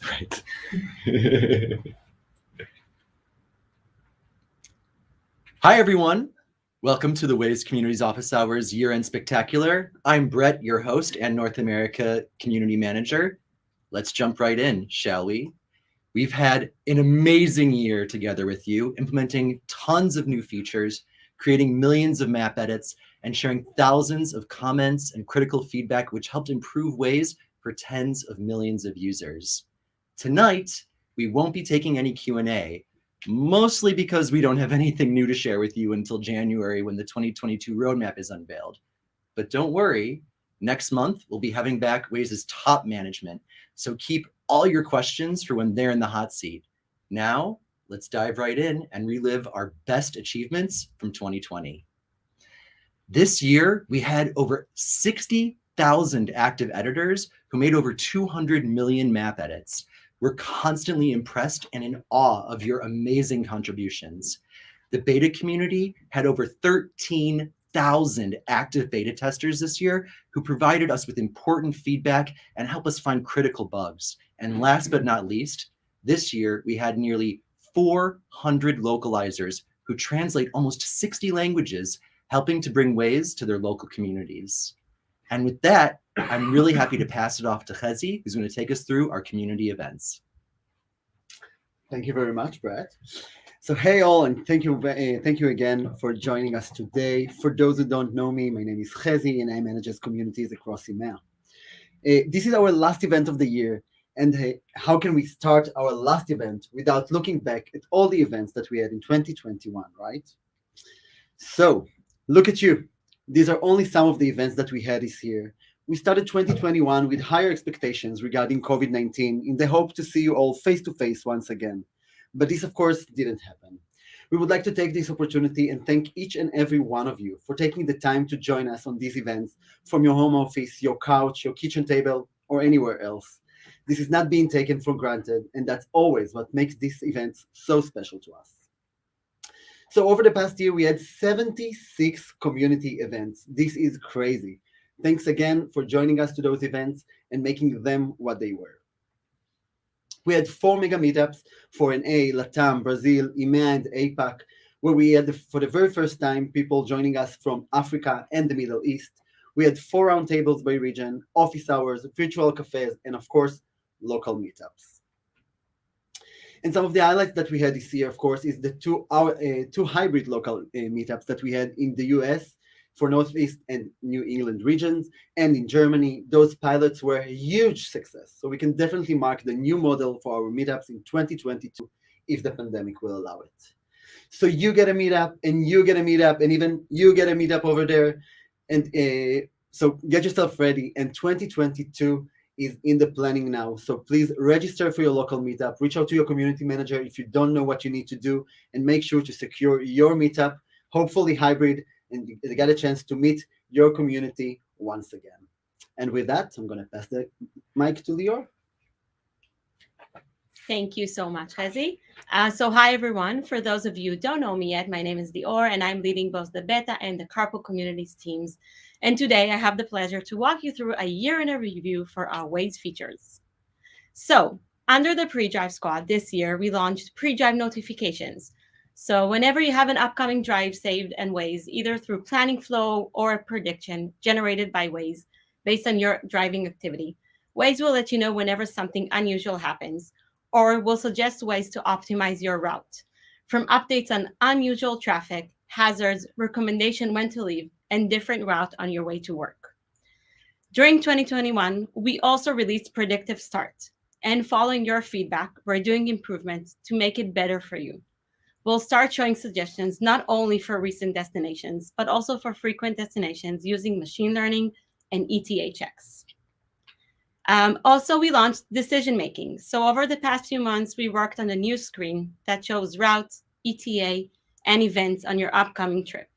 Right. Hi, everyone. Welcome to the Waze Communities Office Hours Year-End Spectacular. I'm Brett, your host and North America Community Manager. Let's jump right in, shall we? We've had an amazing year together with you, implementing tons of new features, creating millions of map edits, and sharing thousands of comments and critical feedback, which helped improve Waze for tens of millions of users. Tonight, we won't be taking any Q&A, mostly because we don't have anything new to share with you until January when the 2022 roadmap is unveiled. But don't worry, next month we'll be having back Waze's top management, so keep all your questions for when they're in the hot seat. Now, let's dive right in and relive our best achievements from 2020. This year, we had over 60,000 active editors who made over 200 million map edits. We're constantly impressed and in awe of your amazing contributions. The beta community had over 13,000 active beta testers this year who provided us with important feedback and helped us find critical bugs. And last but not least, this year we had nearly 400 localizers who translate almost 60 languages, helping to bring Waze to their local communities. And with that, I'm really happy to pass it off to Chezi, who's going to take us through our community events. Thank you very much, Brett. So hey all, and thank you again for joining us today. For those who don't know me, my name is Chezi, and I manage communities across EMEA. This is our last event of the year, and how can we start our last event without looking back at all the events that we had in 2021, right? So look at you. These are only some of the events that we had this year. We started 2021 with higher expectations regarding COVID-19 in the hope to see you all face-to-face once again. But this, of course, didn't happen. We would like to take this opportunity and thank each and every one of you for taking the time to join us on these events from your home office, your couch, your kitchen table, or anywhere else. This is not being taken for granted, and that's always what makes these events so special to us. So over the past year, we had 76 community events. This is crazy. Thanks again for joining us to those events and making them what they were. We had 4 mega meetups for NA, Latam, Brazil, EMEA, and APAC, where we had, for the very first time, people joining us from Africa and the Middle East. We had 4 roundtables by region, office hours, virtual cafes, and of course, local meetups. And some of the highlights that we had this year, of course, is the two hybrid local meetups that we had in the US for Northeast and New England regions, and in Germany. Those pilots were a huge success. So we can definitely mark the new model for our meetups in 2022 if the pandemic will allow it. So you get a meetup, and you get a meetup, and even you get a meetup over there. And so get yourself ready. And 2022 is in the planning now. So please register for your local meetup. Reach out to your community manager if you don't know what you need to do, and make sure to secure your meetup, hopefully hybrid, and you get a chance to meet your community once again. And with that, I'm going to pass the mic to Lior. Thank you so much, Chezi. So hi, everyone. For those of you who don't know me yet, my name is Lior, and I'm leading both the beta and the carpool communities teams. And today I have the pleasure to walk you through a year in a review for our Waze features. So under the pre-drive squad this year, we launched pre-drive notifications. So whenever you have an upcoming drive saved in Waze, either through planning flow or a prediction generated by Waze based on your driving activity, Waze will let you know whenever something unusual happens, or will suggest ways to optimize your route. From updates on unusual traffic, hazards, recommendation when to leave, and different route on your way to work. During 2021, we also released Predictive Start. And following your feedback, we're doing improvements to make it better for you. We'll start showing suggestions not only for recent destinations, but also for frequent destinations using machine learning and ETA checks. Also, we launched decision making. So over the past few months, we worked on a new screen that shows routes, ETA, and events on your upcoming trip.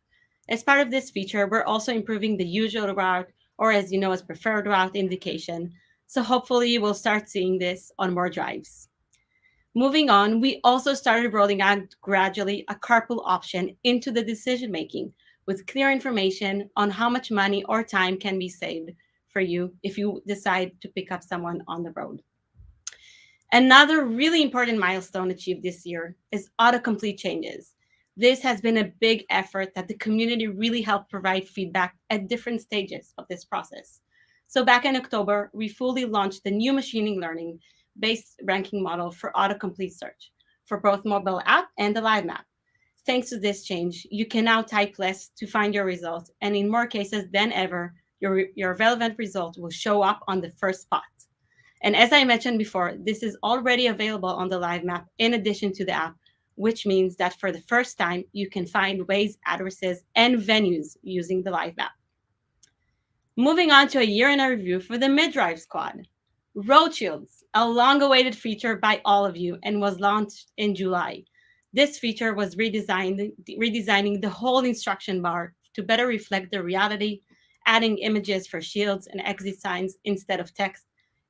As part of this feature, we're also improving the usual route, or as you know, as preferred route indication. So hopefully we'll start seeing this on more drives. Moving on, we also started rolling out gradually a carpool option into the decision making with clear information on how much money or time can be saved for you if you decide to pick up someone on the road. Another really important milestone achieved this year is autocomplete changes. This has been a big effort that the community really helped provide feedback at different stages of this process. So back in October, we fully launched the new machine learning based ranking model for autocomplete search for both mobile app and the live map. Thanks to this change, you can now type less to find your results, and in more cases than ever, your relevant result will show up on the first spot. And as I mentioned before, this is already available on the live map in addition to the app, which means that for the first time, you can find Waze addresses and venues using the live map. Moving on to a year in a review for the mid-drive squad. Road Shields, a long-awaited feature by all of you and was launched in July. This feature was redesigning the whole instruction bar to better reflect the reality, adding images for shields and exit signs instead of text,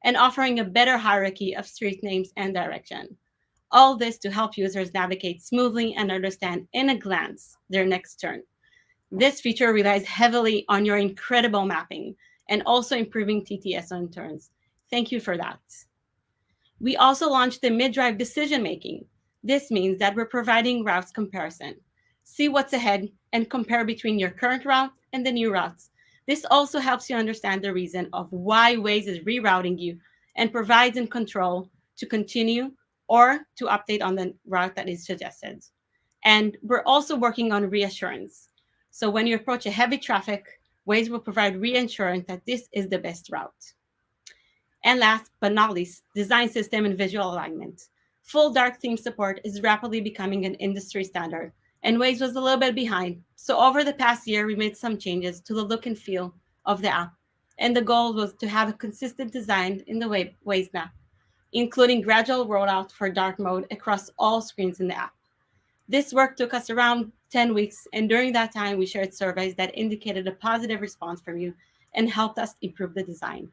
and offering a better hierarchy of street names and direction. All this to help users navigate smoothly and understand in a glance their next turn. This feature relies heavily on your incredible mapping and also improving TTS on turns. Thank you for that. We also launched the mid-drive decision making. This means that we're providing routes comparison. See what's ahead and compare between your current route and the new routes. This also helps you understand the reason of why Waze is rerouting you and provides in control to continue or to update on the route that is suggested. And we're also working on reassurance. So when you approach a heavy traffic, Waze will provide reassurance that this is the best route. And last but not least, design system and visual alignment. Full dark theme support is rapidly becoming an industry standard, and Waze was a little bit behind. So over the past year, we made some changes to the look and feel of the app. And the goal was to have a consistent design in the Waze map, including gradual rollout for dark mode across all screens in the app. This work took us around 10 weeks, and during that time, we shared surveys that indicated a positive response from you and helped us improve the design.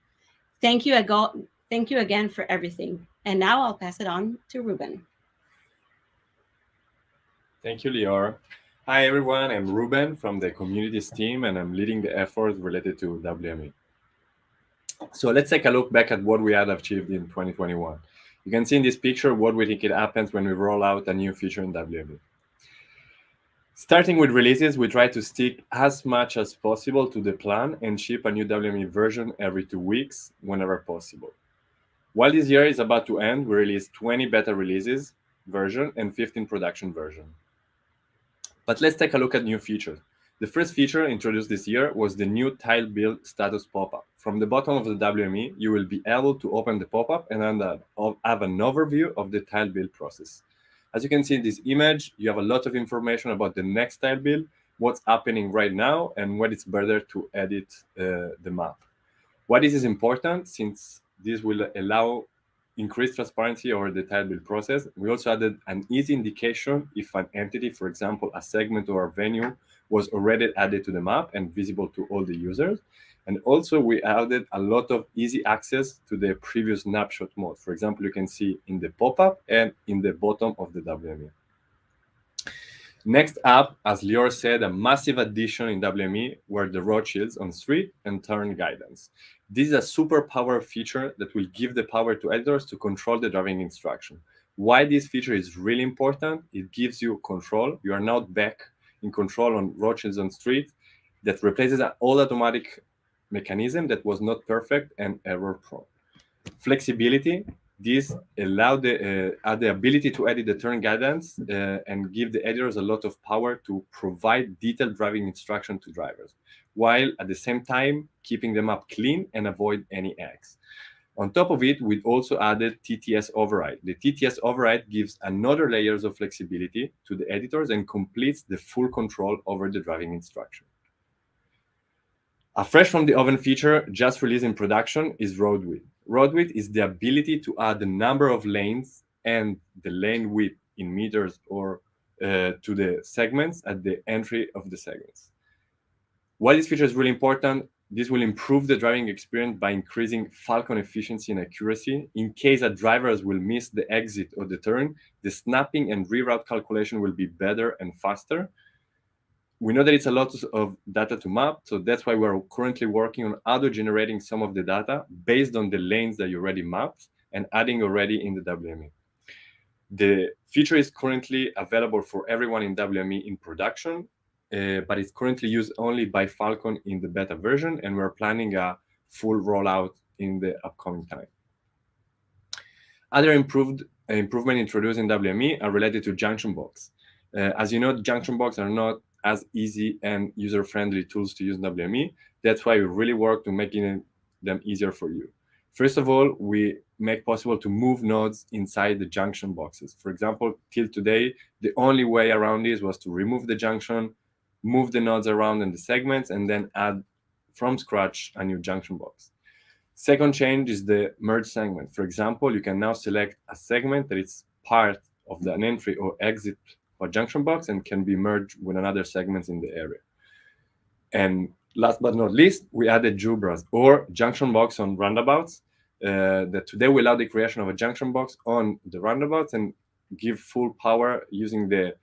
Thank you again for everything. And now I'll pass it on to Ruben. Thank you, Lior. Hi, everyone. I'm Ruben from the Communities team, and I'm leading the efforts related to WME. So let's take a look back at what we had achieved in 2021. You can see in this picture what we think it happens when we roll out a new feature in WME. Starting with releases, we try to stick as much as possible to the plan and ship a new WME version every 2 weeks whenever possible. While this year is about to end, we released 20 beta releases version and 15 production version. But let's take a look at new features. The first feature introduced this year was the new tile build status pop-up. From the bottom of the WME, you will be able to open the pop-up and have an overview of the tile build process. As you can see in this image, you have a lot of information about the next tile build, what's happening right now, and when it's better to edit the map. Why this is important, since this will allow increased transparency over the tile build process. We also added an easy indication if an entity, for example, a segment or a venue, was already added to the map and visible to all the users. And also we added a lot of easy access to the previous snapshot mode. For example, you can see in the pop-up and in the bottom of the WME. Next up, as Lior said, a massive addition in WME were the road shields on street and turn guidance. This is a super power feature that will give the power to editors to control the driving instruction. Why this feature is really important, it gives you control. You are now back in control on road shields on street that replaces an all automatic mechanism that was not perfect and error prone. Flexibility, this allowed the ability to edit the turn guidance and give the editors a lot of power to provide detailed driving instruction to drivers, while at the same time keeping the map clean and avoid any eggs. On top of it, we also added TTS override. The TTS override gives another layers of flexibility to the editors and completes the full control over the driving instruction. A fresh from the oven feature just released in production is road width. Road width is the ability to add the number of lanes and the lane width in meters or to the segments at the entry of the segments. Why this feature is really important, this will improve the driving experience by increasing falcon efficiency and accuracy. In case that drivers will miss the exit or the turn, the snapping and reroute calculation will be better and faster. We know that it's a lot of data to map, so that's why we're currently working on auto-generating some of the data based on the lanes that you already mapped and adding already in the WME. The feature is currently available for everyone in WME in production, but it's currently used only by Falcon in the beta version, and we're planning a full rollout in the upcoming time. Other improvement introduced in WME are related to junction box. As you know, junction box are not as easy and user-friendly tools to use in WME. That's why we really work to making them easier for you. First of all, we make possible to move nodes inside the junction boxes. For example, till today, the only way around this was to remove the junction, move the nodes around in the segments, and then add from scratch a new junction box. Second change is the merge segment. For example, you can now select a segment that is part of an entry or exit or junction box and can be merged with another segments in the area. And last but not least, we added Jubras or junction box on roundabouts that today will allow the creation of a junction box on the roundabouts and give full power using the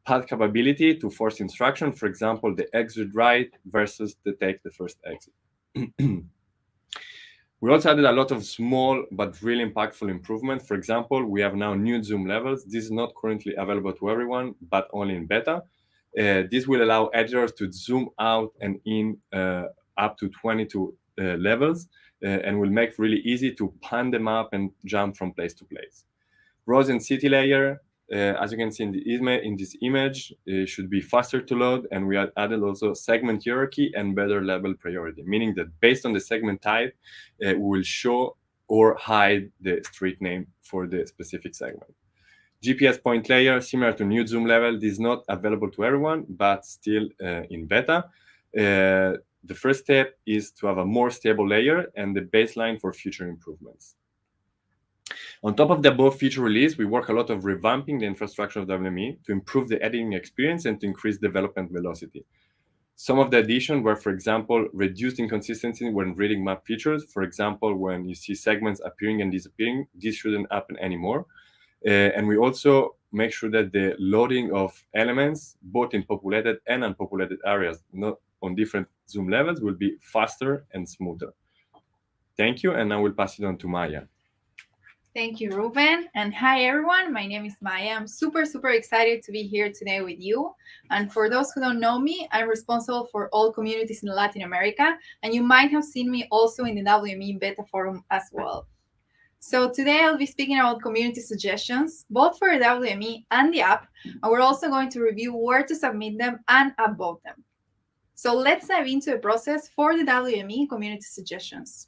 path capability to force instruction. For example, the exit right versus the take the first exit. We also added a lot of small but really impactful improvements. For example, we have now new zoom levels. This is not currently available to everyone, but only in beta. This will allow editors to zoom out and in up to 22 levels and will make really easy to pan the map and jump from place to place. Roads and city layer, as you can see in this image, should be faster to load, and we added also segment hierarchy and better level priority, meaning that based on the segment type, we will show or hide the street name for the specific segment. GPS point layer, similar to new zoom level, this is not available to everyone, but still in beta. The first step is to have a more stable layer and the baseline for future improvements. On top of the above feature release, we work a lot of revamping the infrastructure of WME to improve the editing experience and to increase development velocity. Some of the additions were, for example, reduced inconsistency when reading map features. For example, when you see segments appearing and disappearing, this shouldn't happen anymore. And we also make sure that the loading of elements, both in populated and unpopulated areas, not on different zoom levels, will be faster and smoother. Thank you, and I will pass it on to Maya. Thank you, Ruben. And hi, everyone. My name is Maya. I'm super excited to be here today with you. And for those who don't know me, I'm responsible for all communities in Latin America. And you might have seen me also in the WME beta forum as well. So today I'll be speaking about community suggestions, both for the WME and the app. And we're also going to review where to submit them and upvote them. So let's dive into the process for the WME community suggestions.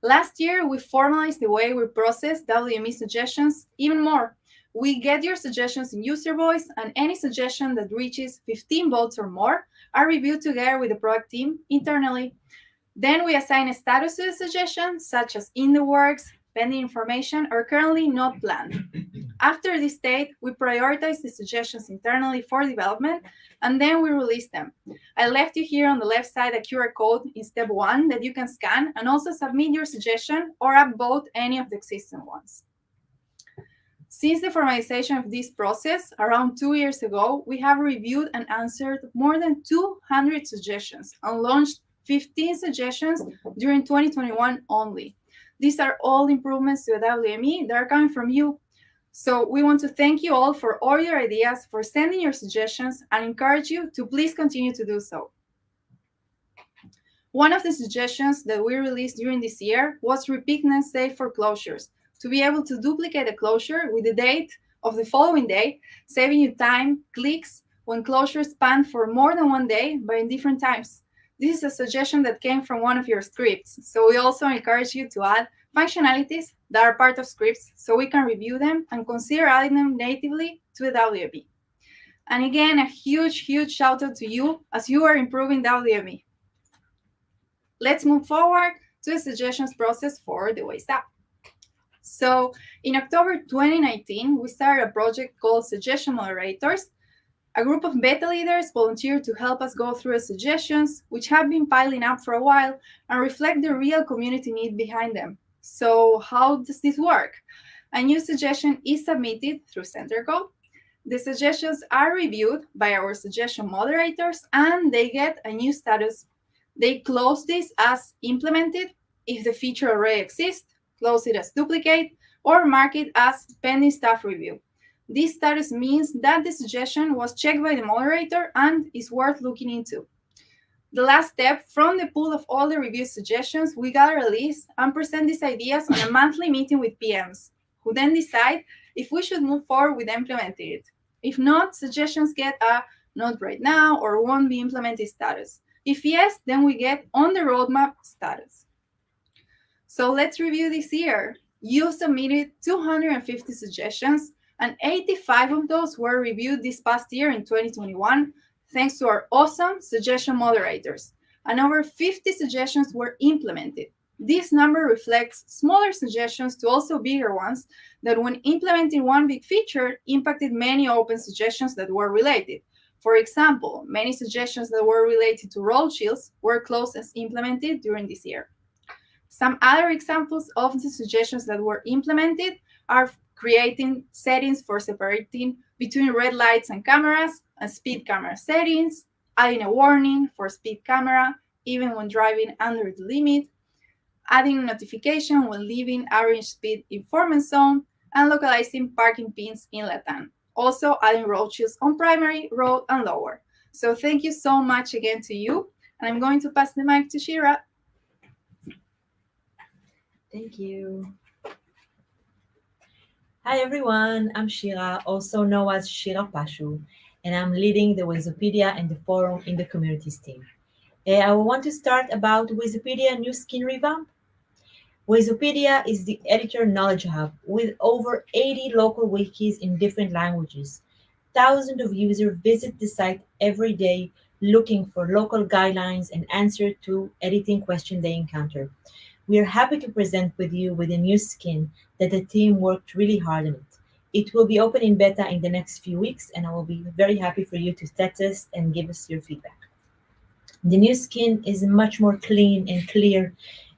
Last year, we formalized the way we process WME suggestions even more. We get your suggestions in user voice, and any suggestion that reaches 15 votes or more are reviewed together with the product team internally. Then we assign a status to the suggestion, such as in the works, pending information, or currently not planned. After this state, we prioritize the suggestions internally for development, and then we release them. I left you here on the left side a QR code in step 1 that you can scan and also submit your suggestion or upvote any of the existing ones. Since the formalization of this process around 2 years ago, we have reviewed and answered more than 200 suggestions and launched 15 suggestions during 2021 only. These are all improvements to the WME that are coming from you. So we want to thank you all for all your ideas, for sending your suggestions, and encourage you to please continue to do so. One of the suggestions that we released during this year was repeat next day for closures, to be able to duplicate a closure with the date of the following day, saving you time, clicks, when closures span for more than 1 day, but in different times. This is a suggestion that came from one of your scripts, so we also encourage you to add functionalities that are part of scripts so we can review them and consider adding them natively to the WME. And again, a huge shout out to you as you are improving WME. Let's move forward to the suggestions process for the Waze app. So in October 2019, we started a project called Suggestion Moderators. A group of beta leaders volunteered to help us go through the suggestions, which have been piling up for a while, and reflect the real community need behind them. So how does this work? A new suggestion is submitted through center code. The suggestions are reviewed by our suggestion moderators and they get a new status. They close this as implemented if the feature already exists, close it as duplicate, or mark it as pending staff review. This status means that the suggestion was checked by the moderator and is worth looking into. The last step, from the pool of all the review suggestions, we gather a list and present these ideas on a monthly meeting with PMs, who then decide if we should move forward with implementing it. If not, suggestions get a not right now or won't be implemented status. If yes, then we get on the roadmap status. So let's review this year. You submitted 250 suggestions, and 85 of those were reviewed this past year in 2021, thanks to our awesome suggestion moderators. And over 50 suggestions were implemented. This number reflects smaller suggestions to also bigger ones that, when implementing one big feature, impacted many open suggestions that were related. For example, many suggestions that were related to road shields were closed as implemented during this year. Some other examples of the suggestions that were implemented are creating settings for separating between red lights and cameras and speed camera settings, adding a warning for speed camera even when driving under the limit, adding a notification when leaving average speed informant zone, and localizing parking pins in Latam. Also adding road shields on primary, road, and lower. So thank you so much again to you. And I'm going to pass the mic to Shira. Thank you. Hi everyone, I'm Shira, also known as Shira Pashu, and I'm leading the Wazepedia and the forum in the communities team. I want to start about Wazepedia new skin revamp. Wazepedia is the editor knowledge hub with over 80 local wikis in different languages. Thousands of users visit the site every day looking for local guidelines and answers to editing questions they encounter. We are happy to present with you with a new skin that the team worked really hard on it. It will be open in beta in the next few weeks, and I will be very happy for you to test and give us your feedback. The new skin is much more clean and clear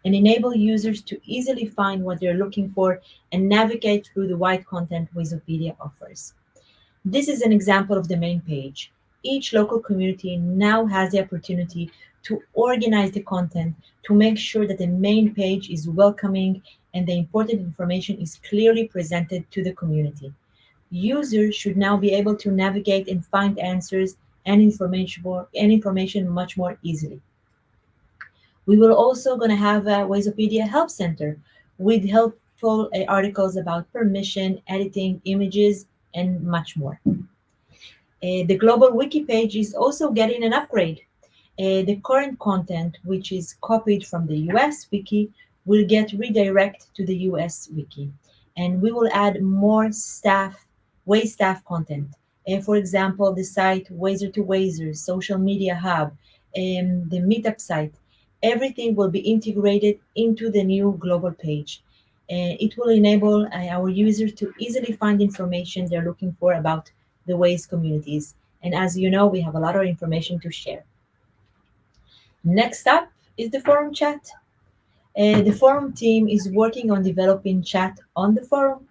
and enable users to easily find what they're looking for and navigate through the wide content Wazepedia offers. This is an example of the main page. Each local community now has the opportunity to organize the content to make sure that the main page is welcoming and the important information is clearly presented to the community. Users should now be able to navigate and find answers and information much more easily. We will also going to have a Wazepedia Help Center with helpful articles about permission, editing, images, and much more. The global wiki page is also getting an upgrade. The current content, which is copied from the US wiki, will get redirected to the US wiki. And we will add more Waze staff content. For example, the site Wazer to Wazer, social media hub, the meetup site. Everything will be integrated into the new global page. It will enable our users to easily find information they're looking for about the Waze communities. And as you know, we have a lot of information to share. Next up is the forum chat. The forum team is working on developing chat on the forum.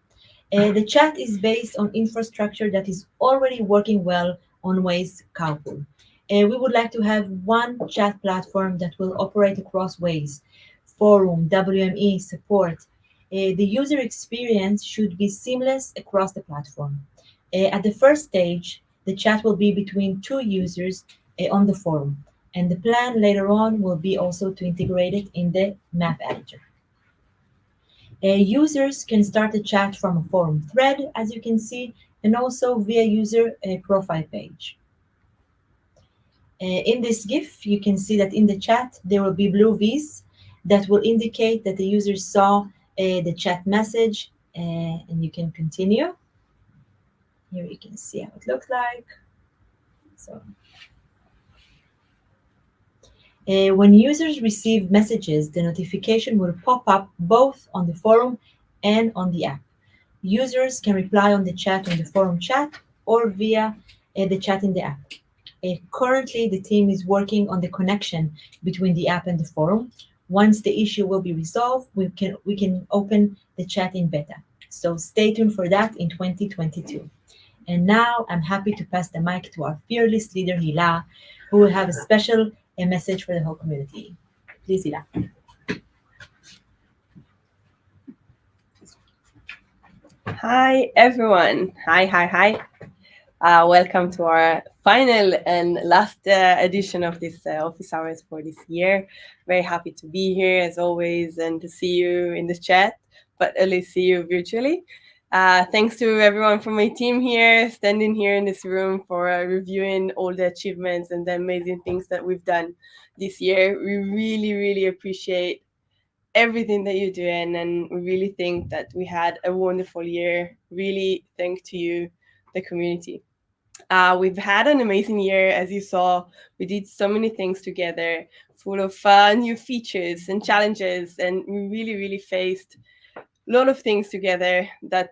The chat is based on infrastructure that is already working well on Waze Carpool. We would like to have one chat platform that will operate across Waze, forum, WME, support. The user experience should be seamless across the platform. At the first stage, the chat will be between two users on the forum. And the plan later on will be also to integrate it in the Map Editor. Users can start a chat from a forum thread, as you can see, and also via user profile page. In this GIF, you can see that in the chat, there will be blue V's that will indicate that the user saw the chat message, and you can continue. Here you can see how it looks like. So. When users receive messages, the notification will pop up both on the forum and on the app. Users can reply on the chat on the forum chat or via the chat in the app. Currently, the team is working on the connection between the app and the forum. Once the issue will be resolved, we can open the chat in beta. So stay tuned for that in 2022. And now I'm happy to pass the mic to our fearless leader, Hila, who will have a special message for the whole community. Please, Hila. Hi, everyone. Hi. Welcome to our final and last edition of this office hours for this year. Very happy to be here as always and to see you in the chat, but at least see you virtually. Thanks to everyone from my team here, standing here in this room for reviewing all the achievements and the amazing things that we've done this year. We really appreciate everything that you're doing, and we really think that we had a wonderful year. Really thank to you, the community. We've had an amazing year. As you saw, we did so many things together, full of new features and challenges, and we really faced a lot of things together that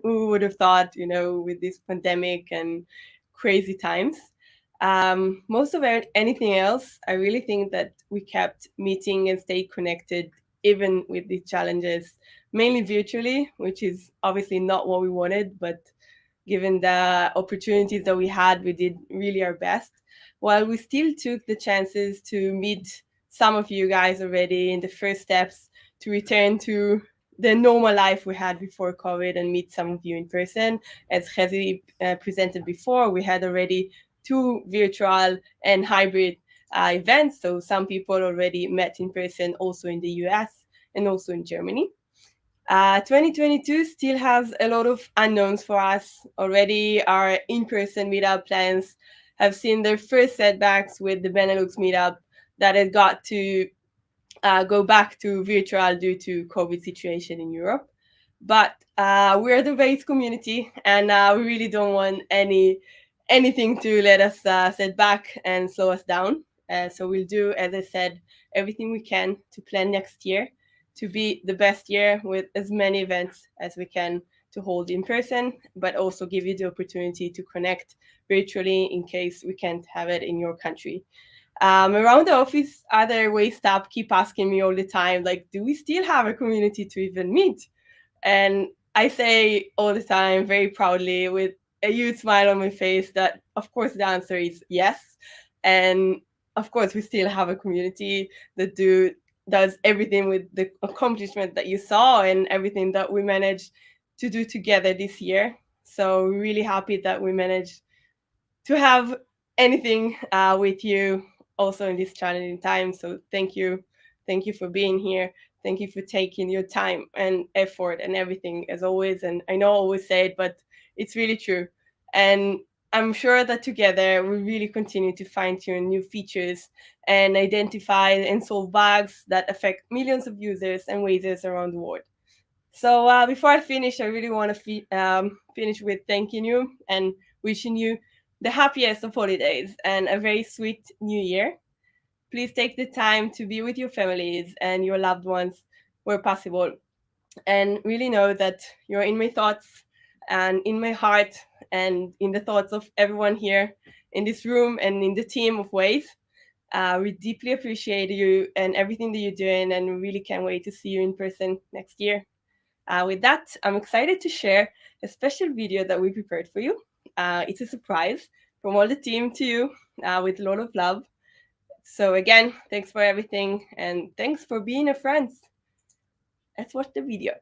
we would have thought, with this pandemic and crazy times. Most of anything else, I really think that we kept meeting and stayed connected even with the challenges, mainly virtually, which is obviously not what we wanted, but given the opportunities that we had, we did really our best. While we still took the chances to meet some of you guys already in the first steps to return to the normal life we had before COVID and meet some of you in person. As Chezi presented before, we had already 2 virtual and hybrid events. So some people already met in person also in the US and also in Germany. 2022 still has a lot of unknowns for us. Already our in-person meetup plans have seen their first setbacks with the Benelux meetup that had got to go back to virtual due to COVID situation in Europe. But we're the Waze community, and we really don't want anything to let us set back and slow us down. So we'll do, as I said, everything we can to plan next year to be the best year with as many events as we can to hold in person, but also give you the opportunity to connect virtually in case we can't have it in your country. Around the office, other Waze staff keep asking me all the time, like, do we still have a community to even meet? And I say all the time, very proudly, with a huge smile on my face, that of course the answer is yes. And of course we still have a community that does everything with the accomplishment that you saw and everything that we managed to do together this year. So we're really happy that we managed to have anything with you also in this challenging time. So thank you for being here. Thank you for taking your time and effort and everything, as always. And I know I always say it, but it's really true. And I'm sure that together we really continue to fine-tune new features and identify and solve bugs that affect millions of users and Wazers around the world. So before I finish, I really want to finish with thanking you and wishing you the happiest of holidays and a very sweet new year. Please take the time to be with your families and your loved ones where possible. And really know that you're in my thoughts and in my heart and in the thoughts of everyone here in this room and in the team of Waze. We deeply appreciate you and everything that you're doing, and we really can't wait to see you in person next year. With that, I'm excited to share a special video that we prepared for you. It's a surprise from all the team to you with a lot of love. So again, thanks for everything, and thanks for being a friend. Let's watch the video.